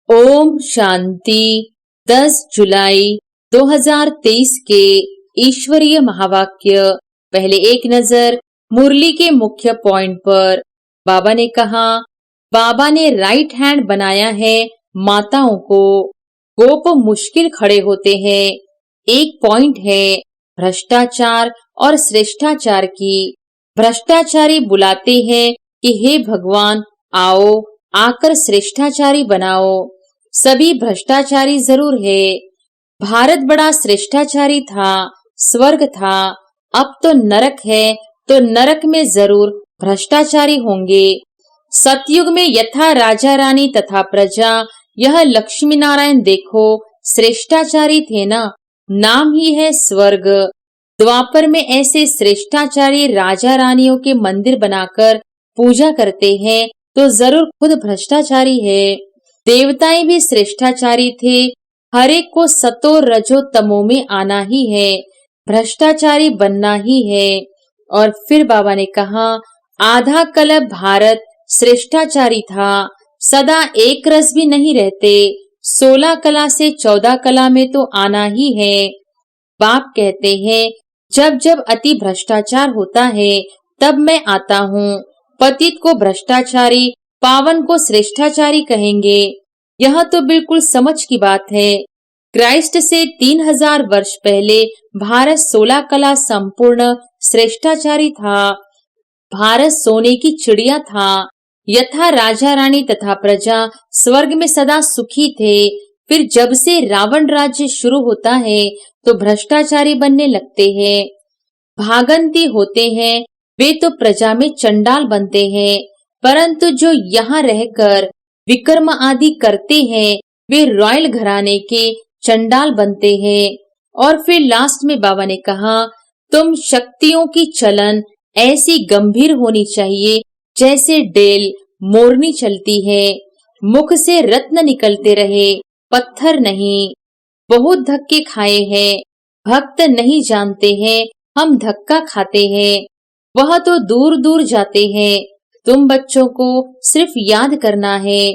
ओम शांति। 10 जुलाई 2023 के ईश्वरीय महावाक्य। पहले एक नजर मुरली के मुख्य पॉइंट पर। बाबा ने कहा, बाबा ने राइट हैंड बनाया है माताओं को। गोप मुश्किल खड़े होते हैं। एक पॉइंट है भ्रष्टाचार और श्रेष्ठाचार की। भ्रष्टाचारी बुलाते हैं कि हे भगवान आओ, आकर श्रेष्ठाचारी बनाओ। सभी भ्रष्टाचारी जरूर है। भारत बड़ा श्रेष्ठाचारी था, स्वर्ग था। अब तो नरक है, तो नरक में जरूर भ्रष्टाचारी होंगे। सतयुग में यथा राजा रानी तथा प्रजा, यह लक्ष्मी नारायण देखो श्रेष्ठाचारी थे ना, नाम ही है स्वर्ग। द्वापर में ऐसे श्रेष्ठाचारी राजा रानियों के मंदिर बनाकर पूजा करते हैं तो जरूर खुद भ्रष्टाचारी है। देवताएं भी श्रेष्ठाचारी थे। हर एक को सतो रजो तमो में आना ही है, भ्रष्टाचारी बनना ही है। और फिर बाबा ने कहा, आधा कल्प भारत श्रेष्ठाचारी था। सदा एक रस भी नहीं रहते। 16 कला से 14 कला में तो आना ही है। बाप कहते हैं, जब जब अति भ्रष्टाचार होता है तब मैं आता हूँ। पतित को भ्रष्टाचारी, पावन को श्रेष्ठाचारी कहेंगे। यह तो बिल्कुल समझ की बात है। क्राइस्ट से 3000 वर्ष पहले भारत 16 कला संपूर्ण श्रेष्ठाचारी था। भारत सोने की चिड़िया था। यथा राजा रानी तथा प्रजा स्वर्ग में सदा सुखी थे। फिर जब से रावण राज्य शुरू होता है तो भ्रष्टाचारी बनने लगते हैं। भागंती होते हैं, वे तो प्रजा में चंडाल बनते हैं। परंतु जो यहाँ रहकर विक्रम आदि करते हैं, वे रॉयल घराने के चंडाल बनते हैं। और फिर लास्ट में बाबा ने कहा, तुम शक्तियों की चलन ऐसी गंभीर होनी चाहिए जैसे डेल मोरनी चलती है। मुख से रत्न निकलते रहे, पत्थर नहीं। बहुत धक्के खाए हैं, भक्त नहीं जानते हैं हम धक्का खाते हैं। वह तो दूर दूर जाते हैं। तुम बच्चों को सिर्फ याद करना है।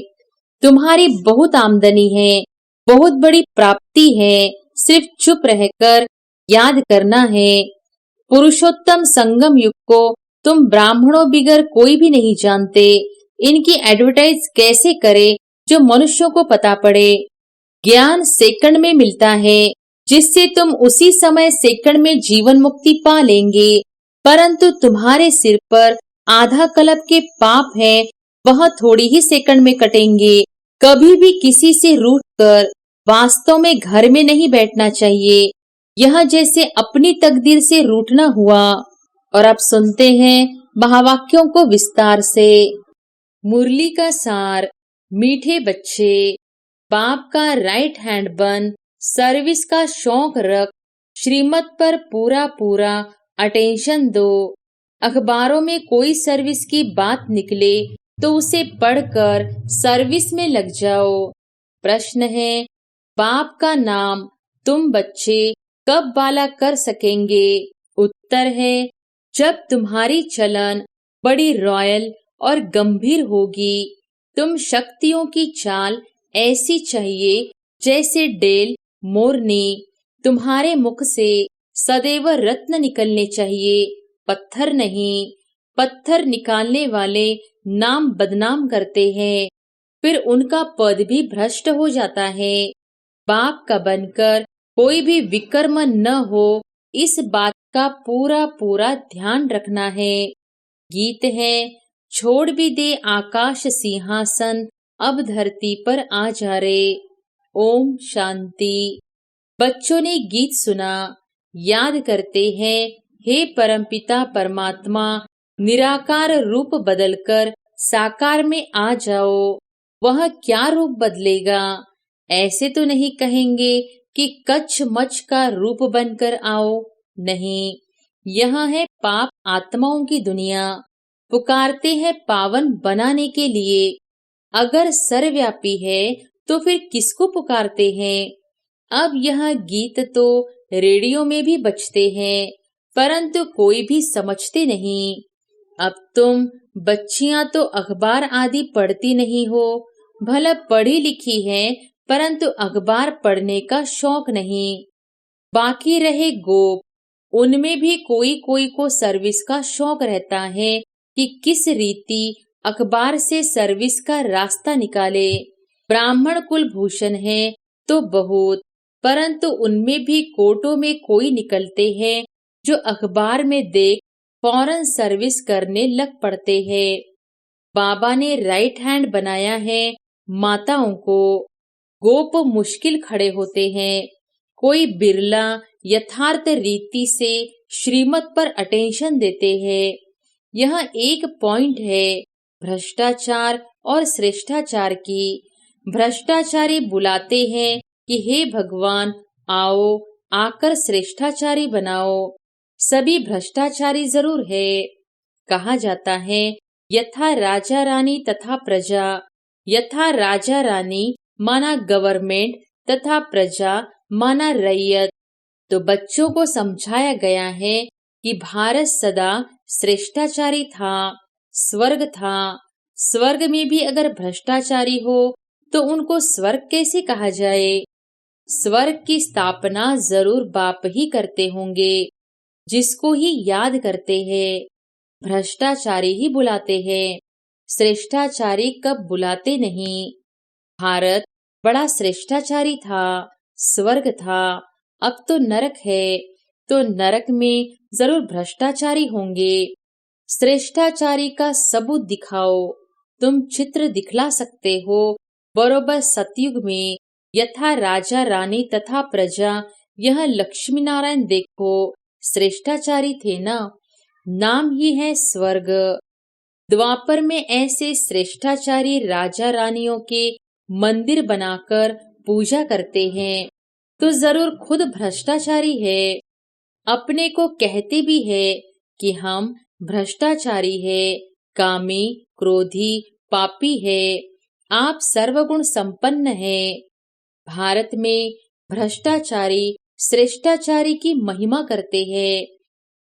तुम्हारी बहुत आमदनी है, बहुत बड़ी प्राप्ति है। सिर्फ चुप रहकर याद करना है। पुरुषोत्तम संगम युग को तुम ब्राह्मणों बिगर कोई भी नहीं जानते। इनकी एडवर्टाइज कैसे करे जो मनुष्यों को पता पड़े। ज्ञान सेकंड में मिलता है, जिससे तुम उसी समय सेकंड में जीवन मुक्ति पा लेंगे। परंतु तुम्हारे सिर पर आधा कल्प के पाप है, वह थोड़ी ही सेकंड में कटेंगे। कभी भी किसी से रूठकर वास्तव में घर में नहीं बैठना चाहिए। यह जैसे अपनी तकदीर से रूठना हुआ। और अब सुनते हैं महावाक्यों को विस्तार से। मुरली का सार। मीठे बच्चे, बाप का राइट हैंड बन, सर्विस का शौक रख, श्रीमत पर पूरा पूरा अटेंशन दो। अखबारों में कोई सर्विस की बात निकले तो उसे पढ़कर सर्विस में लग जाओ। प्रश्न है, बाप का नाम तुम बच्चे कब वाला कर सकेंगे? उत्तर है, जब तुम्हारी चलन बड़ी रॉयल और गंभीर होगी। तुम शक्तियों की चाल ऐसी चाहिए जैसे डेल मोरनी। तुम्हारे मुख से सदैव रत्न निकलने चाहिए, पत्थर नहीं। पत्थर निकालने वाले नाम बदनाम करते हैं, फिर उनका पद भी भ्रष्ट हो जाता है। बाप का बनकर कोई भी विकर्म न हो, इस बात का पूरा पूरा ध्यान रखना है। गीत है, छोड़ भी दे आकाश सिंहासन, अब धरती पर आ जा रे। ओम शांति। बच्चों ने गीत सुना, याद करते हैं, हे परमपिता परमात्मा, निराकार रूप बदलकर साकार में आ जाओ। वह क्या रूप बदलेगा? ऐसे तो नहीं कहेंगे कि कच्छ मच्छ का रूप बनकर आओ। नहीं, यह है पाप आत्माओं की दुनिया। पुकारते हैं पावन बनाने के लिए। अगर सर्वव्यापी है तो फिर किसको पुकारते हैं? अब यह गीत तो रेडियो में भी बजते हैं, परंतु कोई भी समझते नहीं। अब तुम बच्चियां तो अखबार आदि पढ़ती नहीं हो, भला पढ़ी लिखी है, परंतु अखबार पढ़ने का शौक नहीं। बाकी रहे गोप, उनमें भी कोई कोई को सर्विस का शौक रहता है कि किस रीति अखबार से सर्विस का रास्ता निकाले। ब्राह्मण कुल भूषण है तो बहुत, परंतु उनमें भी कोटों में कोई निकलते हैं जो अखबार में देख फौरन सर्विस करने लग पड़ते हैं। बाबा ने राइट हैंड बनाया है माताओं को। गोप मुश्किल खड़े होते हैं। कोई बिरला यथार्थ रीति से श्रीमत पर अटेंशन देते हैं। यह एक पॉइंट है भ्रष्टाचार और श्रेष्ठाचार की। भ्रष्टाचारी बुलाते हैं कि हे भगवान आओ, आकर श्रेष्ठाचारी बनाओ। सभी भ्रष्टाचारी जरूर है। कहा जाता है यथा राजा रानी तथा प्रजा। यथा राजा रानी माना गवर्नमेंट तथा प्रजा माना रैयत। तो बच्चों को समझाया गया है कि भारत सदा श्रेष्ठाचारी था, स्वर्ग था। स्वर्ग में भी अगर भ्रष्टाचारी हो तो उनको स्वर्ग कैसे कहा जाए। स्वर्ग की स्थापना जरूर बाप ही करते होंगे, जिसको ही याद करते हैं। भ्रष्टाचारी ही बुलाते हैं, श्रेष्ठाचारी कब बुलाते नहीं। भारत बड़ा श्रेष्ठाचारी था, स्वर्ग था। अब तो नरक है, तो नरक में जरूर भ्रष्टाचारी होंगे। श्रेष्ठाचारी का सबूत दिखाओ। तुम चित्र दिखला सकते हो। बरोबर सतयुग में यथा राजा रानी तथा प्रजा, यह लक्ष्मी नारायण देखो श्रेष्ठाचारी थे ना, नाम ही है स्वर्ग। द्वापर में ऐसे श्रेष्ठाचारी राजा रानियों के मंदिर बनाकर पूजा करते हैं, तो जरूर खुद भ्रष्टाचारी है। अपने को कहते भी है कि हम भ्रष्टाचारी है, कामी, क्रोधी, पापी है। आप सर्वगुण संपन्न है। भारत में भ्रष्टाचारी श्रेष्ठाचारी की महिमा करते हैं।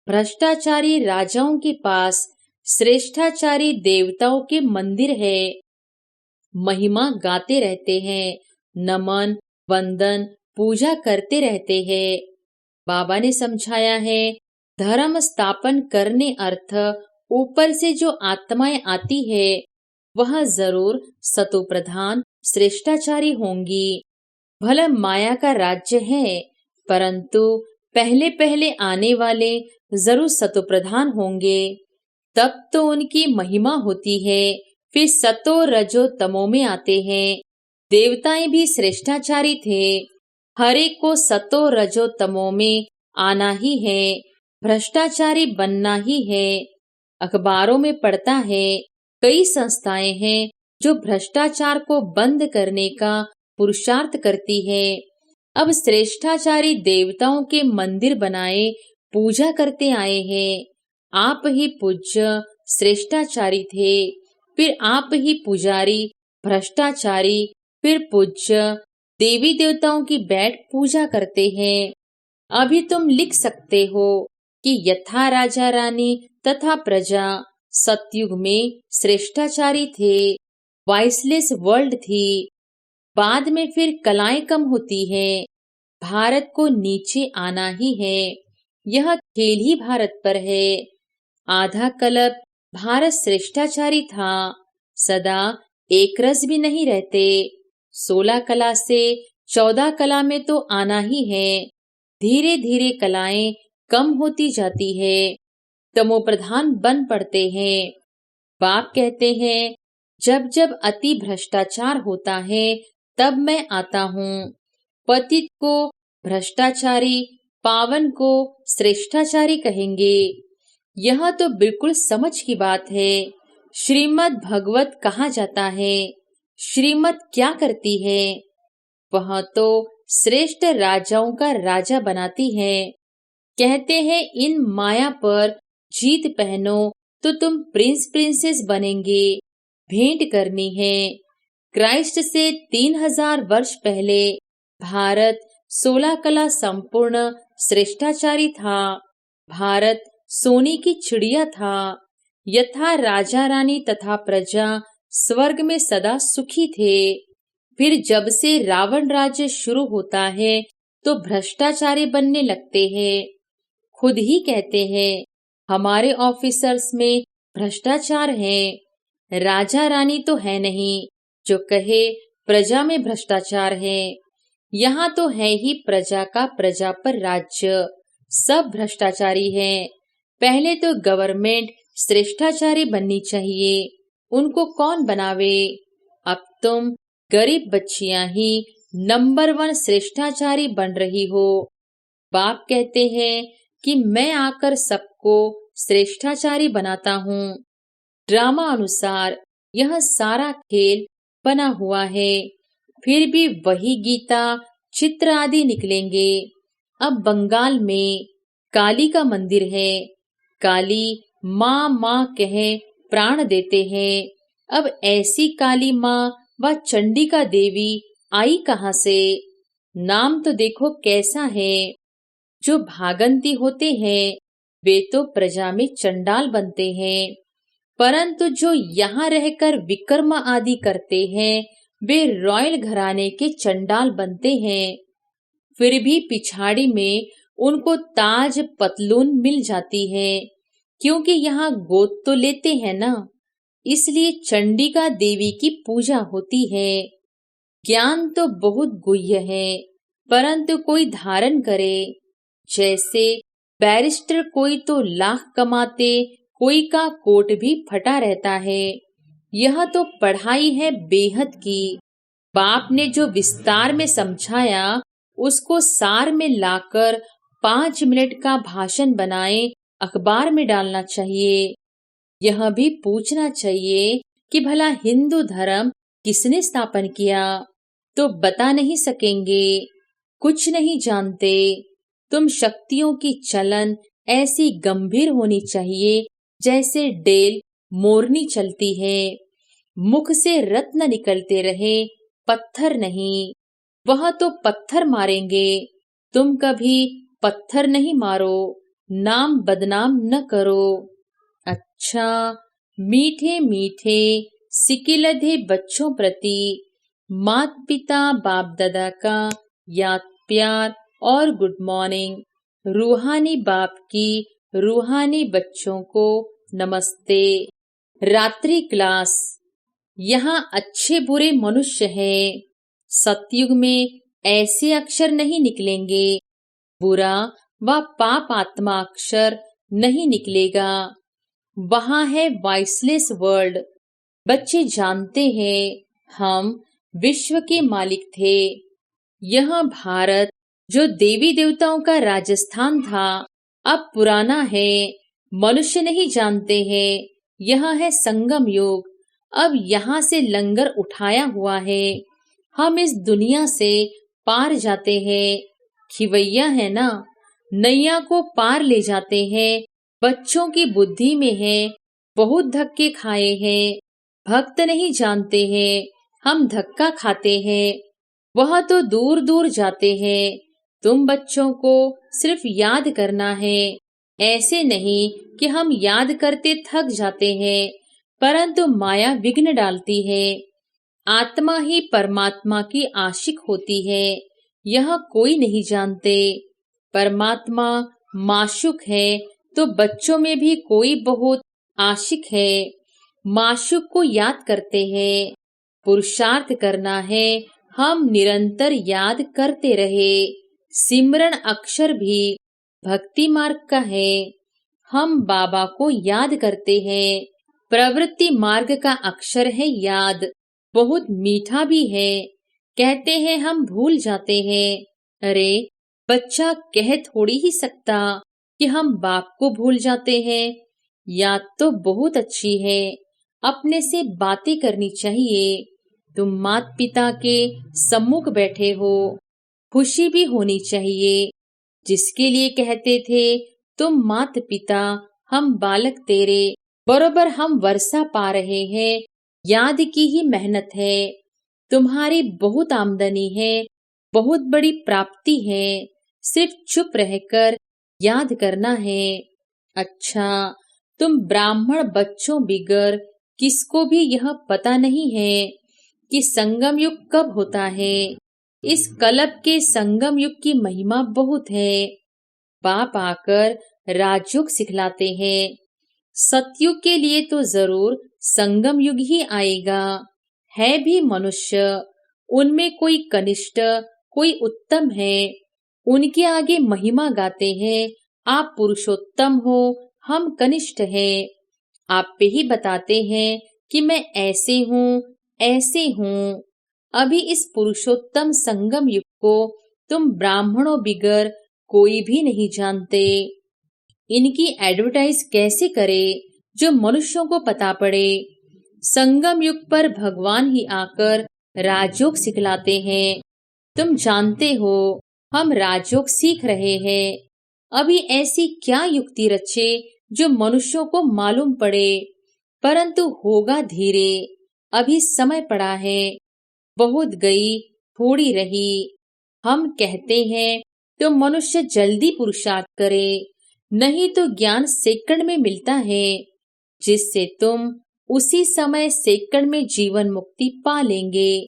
भ्रष्टाचारी राजाओं के पास श्रेष्ठाचारी देवताओं के मंदिर है, महिमा गाते रहते हैं, नमन वंदन पूजा करते रहते हैं। बाबा ने समझाया है धर्म स्थापन करने अर्थ ऊपर से जो आत्माएं आती है वह जरूर सतो प्रधान श्रेष्ठाचारी होंगी। भला माया का राज्य है, परंतु पहले पहले आने वाले जरूर सतो प्रधान होंगे। तब तो उनकी महिमा होती है, फिर सतो रजो तमो में आते हैं। देवताएं भी श्रेष्ठाचारी थे। हर एक को सतो रजो तमो में आना ही है, भ्रष्टाचारी बनना ही है। अखबारों में पढ़ता है कई संस्थाएं हैं जो भ्रष्टाचार को बंद करने का पुरुषार्थ करती है। अब श्रेष्ठाचारी देवताओं के मंदिर बनाए पूजा करते आए हैं। आप ही पूज्य श्रेष्ठाचारी थे, फिर आप ही पुजारी भ्रष्टाचारी, फिर पूज्य देवी देवताओं की बैठ पूजा करते हैं। अभी तुम लिख सकते हो कि यथा राजा रानी तथा प्रजा सतयुग में श्रेष्ठाचारी थे, वाइसलेस वर्ल्ड थी। बाद में फिर कलाएं कम होती है। भारत को नीचे आना ही है। यह खेल ही भारत पर है। आधा कल्प भारत श्रेष्ठाचारी था, सदा एक रस भी नहीं रहते। 16 कला से 14 कला में तो आना ही है। धीरे धीरे कलाएं कम होती जाती है, तमो प्रधान बन पड़ते हैं। बाप कहते हैं जब जब अति भ्रष्टाचार होता है तब मैं आता हूँ। पतित को भ्रष्टाचारी, पावन को श्रेष्ठाचारी कहेंगे। यह तो बिल्कुल समझ की बात है। श्रीमद् भगवत कहा जाता है। श्रीमद् क्या करती है? वह तो श्रेष्ठ राजाओं का राजा बनाती है। कहते हैं इन माया पर जीत पहनो तो तुम प्रिंस प्रिंसेस बनेंगे। भेंट करनी है। क्राइस्ट से 3000 वर्ष पहले भारत 16 कला संपूर्ण श्रेष्ठाचारी था। भारत सोने की चिड़िया था। यथा राजा रानी तथा प्रजा स्वर्ग में सदा सुखी थे। फिर जब से रावण राज्य शुरू होता है तो भ्रष्टाचारी बनने लगते हैं। खुद ही कहते हैं हमारे ऑफिसर्स में भ्रष्टाचार है। राजा रानी तो है नहीं जो कहे प्रजा में भ्रष्टाचार है। यहाँ तो है ही प्रजा का प्रजा पर राज्य, सब भ्रष्टाचारी हैं। पहले तो गवर्नमेंट श्रेष्ठाचारी बननी चाहिए, उनको कौन बनावे। अब तुम गरीब बच्चियां ही नंबर 1 श्रेष्ठाचारी बन रही हो। बाप कहते हैं कि मैं आकर सबको श्रेष्ठाचारी बनाता हूँ। ड्रामा अनुसार यह सारा खेल बना हुआ है। फिर भी वही गीता चित्र आदि निकलेंगे। अब बंगाल में काली का मंदिर है। काली माँ माँ कहे प्राण देते हैं। अब ऐसी काली माँ व चंडिका देवी आई कहाँ से? नाम तो देखो कैसा है। जो भागंती होते हैं वे तो प्रजा में चंडाल बनते हैं, परंतु जो यहाँ रहकर विकर्म आदि करते हैं वे रॉयल घराने के चंडाल बनते हैं। फिर भी पिछाड़ी में उनको ताज पतलून मिल जाती है, क्योंकि यहाँ गोद तो लेते हैं ना, इसलिए चंडिका देवी की पूजा होती है। ज्ञान तो बहुत गुह्य है, परंतु कोई धारण करे। जैसे बैरिस्टर कोई तो लाख कमाते, कोई का कोट भी फटा रहता है। यह तो पढ़ाई है बेहद की। बाप ने जो विस्तार में समझाया उसको सार में लाकर 5 मिनट का भाषण बनाए अखबार में डालना चाहिए। यह भी पूछना चाहिए कि भला हिंदू धर्म किसने स्थापन किया, तो बता नहीं सकेंगे, कुछ नहीं जानते। तुम शक्तियों की चलन ऐसी गंभीर होनी चाहिए जैसे डेल मोरनी चलती है। मुख से रत्न निकलते रहे, पत्थर नहीं। वह तो पत्थर मारेंगे, तुम कभी पत्थर नहीं मारो, नाम बदनाम न करो। अच्छा, मीठे मीठे सिकिलधे बच्चों प्रति मात पिता बाप दादा का याद प्यार और गुड मॉर्निंग। रूहानी बाप की रूहानी बच्चों को नमस्ते। रात्रि क्लास। यहाँ अच्छे बुरे मनुष्य हैं। सतयुग में ऐसे अक्षर नहीं निकलेंगे। बुरा व पाप आत्मा अक्षर नहीं निकलेगा। वहाँ है वॉइसलेस वर्ल्ड। बच्चे जानते हैं हम विश्व के मालिक थे। यह भारत जो देवी देवताओं का राजस्थान था अब पुराना है। मनुष्य नहीं जानते हैं यह है संगम युग। अब यहाँ से लंगर उठाया हुआ है। हम इस दुनिया से पार जाते हैं। खिवैया है ना, नैया को पार ले जाते हैं। बच्चों की बुद्धि में है, बहुत धक्के खाए हैं। भक्त नहीं जानते हैं हम धक्का खाते हैं। वह तो दूर दूर जाते हैं। तुम बच्चों को सिर्फ याद करना है। ऐसे नहीं कि हम याद करते थक जाते हैं, परंतु माया विघ्न डालती है। आत्मा ही परमात्मा की आशिक होती है, यह कोई नहीं जानते। परमात्मा माशुक है तो बच्चों में भी कोई बहुत आशिक है। माशुक को याद करते हैं। पुरुषार्थ करना है, हम निरंतर याद करते रहे। सिमरन अक्षर भी भक्ति मार्ग का है। हम बाबा को याद करते हैं। प्रवृत्ति मार्ग का अक्षर है याद, बहुत मीठा भी है। कहते हैं हम भूल जाते हैं। अरे बच्चा कह थोड़ी ही सकता कि हम बाप को भूल जाते हैं। याद तो बहुत अच्छी है, अपने से बातें करनी चाहिए। तुम माता पिता के सम्मुख बैठे हो, खुशी भी होनी चाहिए। जिसके लिए कहते थे तुम माता पिता हम बालक तेरे, बरोबर हम वर्षा पा रहे हैं। याद की ही मेहनत है। तुम्हारी बहुत आमदनी है, बहुत बड़ी प्राप्ति है। सिर्फ चुप रहकर याद करना है। अच्छा, तुम ब्राह्मण बच्चों बिगर किसको भी यह पता नहीं है कि संगम युग कब होता है। इस कलप के संगम युग की महिमा बहुत है। बाप आकर राजयोग सिखलाते हैं। सतयुग के लिए तो जरूर संगम युग ही आएगा। है भी मनुष्य, उनमें कोई कनिष्ठ कोई उत्तम है। उनके आगे महिमा गाते हैं, आप पुरुषोत्तम हो, हम कनिष्ठ हैं। आप पे ही बताते हैं कि मैं ऐसे हूँ ऐसे हूँ। अभी इस पुरुषोत्तम संगम युग को तुम ब्राह्मणों बिगर कोई भी नहीं जानते। इनकी एडवर्टाइज कैसे करे जो मनुष्यों को पता पड़े। संगम युग पर भगवान ही आकर राजयोग सिखलाते हैं। तुम जानते हो हम राजयोग सीख रहे हैं। अभी ऐसी क्या युक्ति रचे जो मनुष्यों को मालूम पड़े, परंतु होगा धीरे। अभी समय पड़ा है, बहुत गई थोड़ी रही। हम कहते हैं तो मनुष्य जल्दी पुरुषार्थ करे, नहीं तो ज्ञान सेकंड में मिलता है, जिससे तुम उसी समय सेकंड में जीवन मुक्ति पा लेंगे।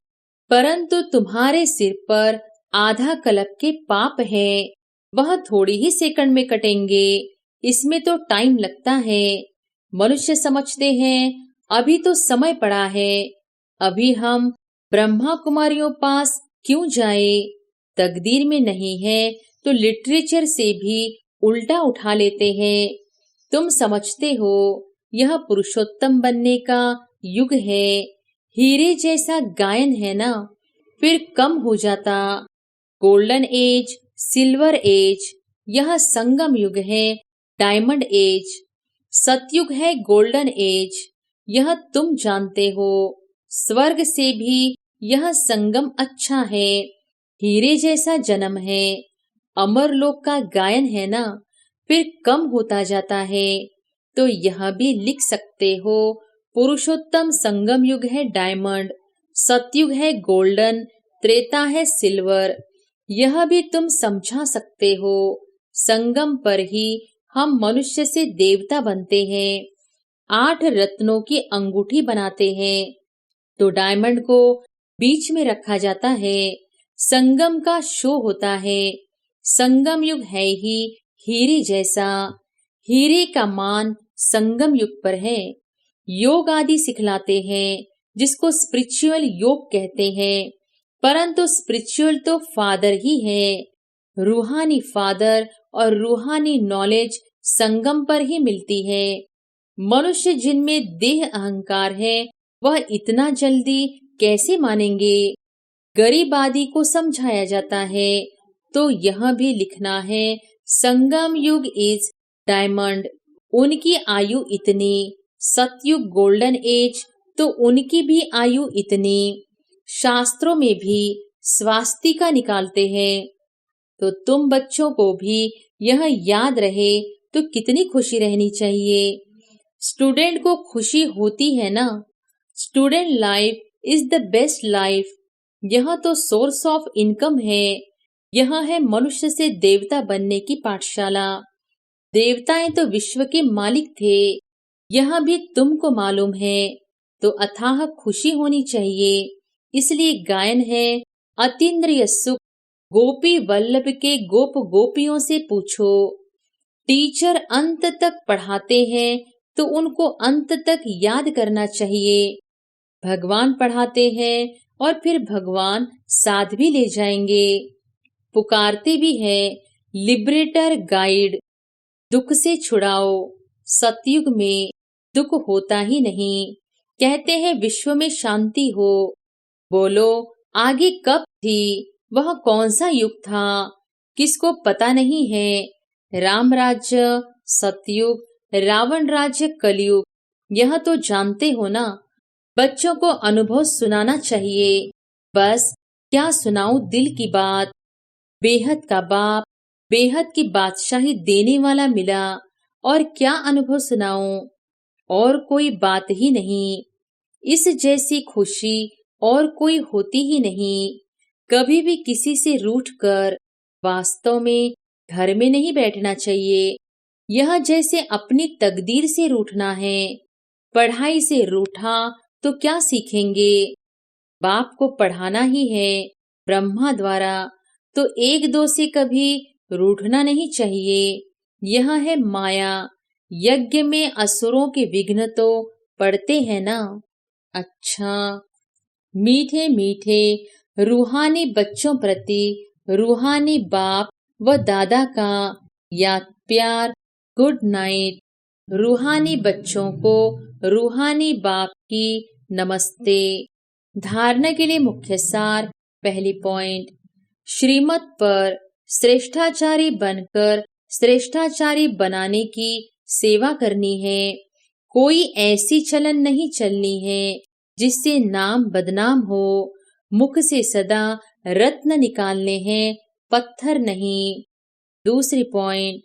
परंतु तुम्हारे सिर पर आधा कल्प के पाप है, वह थोड़ी ही सेकंड में कटेंगे। इसमें तो टाइम लगता है। मनुष्य समझते हैं अभी तो समय पड़ा है, अभी हम ब्रह्मा कुमारियों पास क्यों जाए। तकदीर में नहीं है तो लिटरेचर से भी उल्टा उठा लेते हैं। तुम समझते हो यह पुरुषोत्तम बनने का युग है। हीरे जैसा गायन है ना, फिर कम हो जाता। गोल्डन एज, सिल्वर एज, यह संगम युग है, डायमंड एज। सतयुग है गोल्डन एज, यह तुम जानते हो। स्वर्ग से भी यह संगम अच्छा है, हीरे जैसा जन्म है। अमर लोक का गायन है ना, फिर कम होता जाता है। तो यह भी लिख सकते हो, पुरुषोत्तम संगम युग है डायमंड, सतयुग है गोल्डन, त्रेता है सिल्वर। यह भी तुम समझा सकते हो। संगम पर ही हम मनुष्य से देवता बनते हैं। 8 रत्नों की अंगूठी बनाते हैं तो डायमंड को बीच में रखा जाता है। संगम का शो होता है। संगम युग है ही हीरे जैसा। हीरे का मान संगम युग पर है। योग आदि सिखलाते हैं, जिसको स्पिरिचुअल योग कहते हैं, परंतु स्पिरिचुअल तो फादर ही है। रूहानी फादर और रूहानी नॉलेज संगम पर ही मिलती है। मनुष्य जिनमें देह अहंकार है, वह इतना जल्दी कैसे मानेंगे। गरीब आदि को समझाया जाता है तो यह भी लिखना है, संगम युग इज डायमंड, उनकी आयु इतनी। सतयुग गोल्डन एज, तो उनकी भी आयु इतनी। शास्त्रों में भी स्वास्तिका निकालते हैं। तो तुम बच्चों को भी यह याद रहे तो कितनी खुशी रहनी चाहिए। स्टूडेंट को खुशी होती है ना। Student life is the best life. यह तो सोर्स ऑफ इनकम है। यह है मनुष्य से देवता बनने की पाठशाला। देवताएं तो विश्व के मालिक थे, यह भी तुमको मालूम है। तो अथाह खुशी होनी चाहिए। इसलिए गायन है, अतीन्द्रिय सुख गोपी वल्लभ के गोप गोपियों से पूछो। टीचर अंत तक पढ़ाते हैं तो उनको अंत तक याद करना चाहिए। भगवान पढ़ाते हैं और फिर भगवान साथ भी ले जाएंगे। पुकारते भी है, लिबरेटर गाइड, दुख से छुड़ाओ। सतयुग में दुख होता ही नहीं। कहते हैं विश्व में शांति हो। बोलो आगे कब थी, वह कौन सा युग था, किसको पता नहीं है। राम राज्य सतयुग, रावण राज्य कलयुग, यह तो जानते हो ना। बच्चों को अनुभव सुनाना चाहिए। बस क्या सुनाऊं दिल की बात। बेहद का बाप बेहद की बादशाही देने वाला मिला, और क्या अनुभव सुनाऊं। और कोई बात ही नहीं। इस जैसी खुशी और कोई होती ही नहीं। कभी भी किसी से रूठकर वास्तव में घर में नहीं बैठना चाहिए। यह जैसे अपनी तकदीर से रूठना है। पढ़ाई से रूठा तो क्या सीखेंगे। बाप को पढ़ाना ही है ब्रह्मा द्वारा, तो एक दो से कभी रूठना नहीं चाहिए। यह है माया। यज्ञ में असुरों के विघ्न तो पड़ते हैं ना। अच्छा, मीठे मीठे रूहानी बच्चों प्रति रूहानी बाप व दादा का याद प्यार गुड नाइट। रूहानी बच्चों को रूहानी बाप की नमस्ते। धारणा के लिए मुख्य सार। पहली पॉइंट, श्रीमत पर श्रेष्ठाचारी बनकर श्रेष्ठाचारी बनाने की सेवा करनी है। कोई ऐसी चलन नहीं चलनी है जिससे नाम बदनाम हो। मुख से सदा रत्न निकालने हैं, पत्थर नहीं। दूसरी पॉइंट,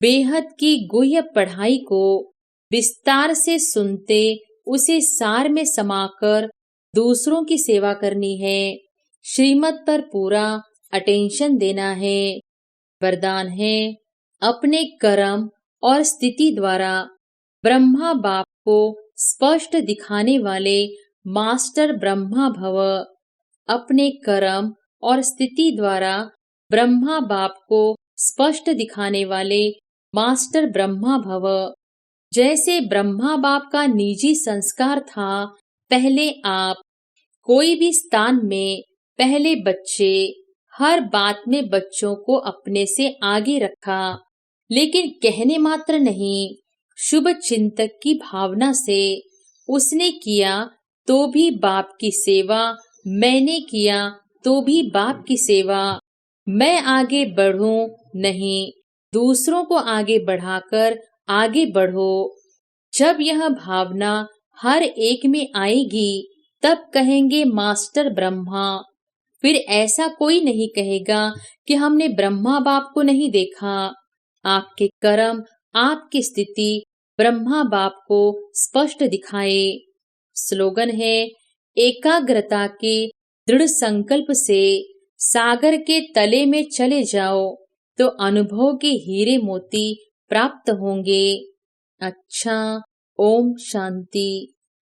बेहद की गुह्य पढ़ाई को विस्तार से सुनते उसे सार में समाकर दूसरों की सेवा करनी है। श्रीमत पर पूरा अटेंशन देना है। वरदान है, अपने कर्म और स्थिति द्वारा ब्रह्मा बाप को स्पष्ट दिखाने वाले मास्टर ब्रह्मा भव। अपने कर्म और स्थिति द्वारा ब्रह्मा बाप को स्पष्ट दिखाने वाले मास्टर ब्रह्मा भव। जैसे ब्रह्मा बाप का निजी संस्कार था, पहले आप। कोई भी स्थान में पहले बच्चे, हर बात में बच्चों को अपने से आगे रखा, लेकिन कहने मात्र नहीं, शुभ चिंतक की भावना से उसने किया तो भी बाप की सेवा, मैंने किया तो भी बाप की सेवा। मैं आगे बढ़ूं नहीं, दूसरों को आगे बढ़ाकर आगे बढ़ो। जब यह भावना हर एक में आएगी, तब कहेंगे मास्टर ब्रह्मा। फिर ऐसा कोई नहीं कहेगा कि हमने ब्रह्मा बाप को नहीं देखा। आपके कर्म, आपकी स्थिति ब्रह्मा बाप को स्पष्ट दिखाए। स्लोगन है, एकाग्रता के दृढ़ संकल्प से सागर के तले में चले जाओ तो अनुभव के हीरे मोती प्राप्त होंगे। अच्छा, ओम शांति।